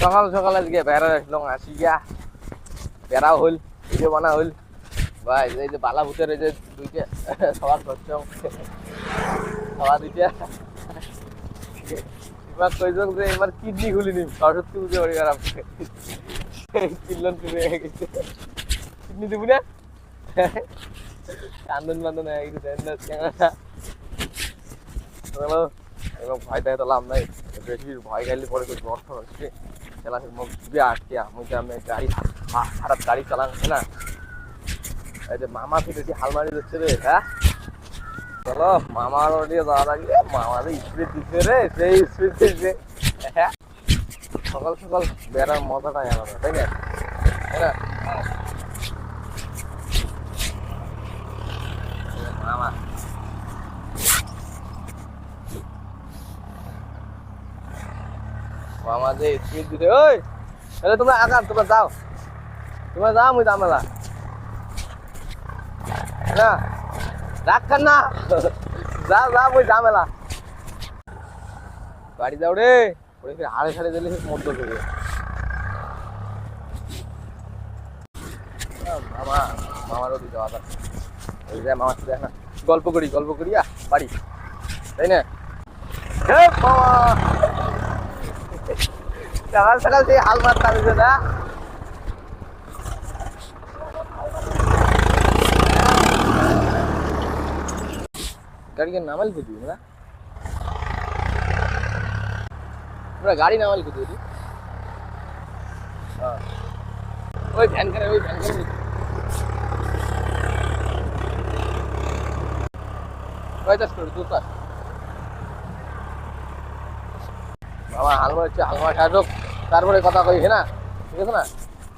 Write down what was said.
সকাল সকাল আজকে বেড়া আসলাম আসি গিয়া বেড়া হইল ভিডিও বানা হইল ভাই এই যে বালা ভূতের এই যে দুইটা সবার করছো খাওয়া দিতে এবার কইছো যে এবার কিডনি খুলিনি সরস্বতী পুজো করে খারাপ কিল্লন তুমি কিডনি দিব না কান্দন বান্দন হয়ে গেছে ক্যামেরাটা এবং ভয় দেয় তো লাভ নাই বেশি ভয় খাইলে পরে কিছু অর্থ হচ্ছে চালানোর মুখ খুবই আটকে আমি গাড়ি খারাপ গাড়ি চালানো না এই যে মামা তো বেশি হাল মারি দিচ্ছে রে হ্যাঁ চলো মামার ওদিকে যাওয়া লাগবে মামার স্পিড দিচ্ছে রে সেই স্পিড দিচ্ছে হ্যাঁ সকাল সকাল বেড়ার মজাটাই আলাদা তাই না মামা মামা যে স্পিড দিছে ওই তাহলে তোমরা আগান তোমরা যাও মুই দামেলা না রাখেন না যা মুই দামেলা গাড়ি যাও রে ওরে হাড়ে ছাড়ে দিলে মধ্য করে মামারও দিতে হবে ওই যে মামার সাথে না গল্প করি বাড়ি তাই না মামা সকাল সকাল সেই হাল মারতে হবে না গাড়ি নামাল খুঁজি না গাড়ি নামাল খুঁজি ওই ভ্যান করে কয়টাস করে তুই কাজ বাবা হালমা হচ্ছে হালমা সাজক তারপরে কথা কই না ঠিক আছে না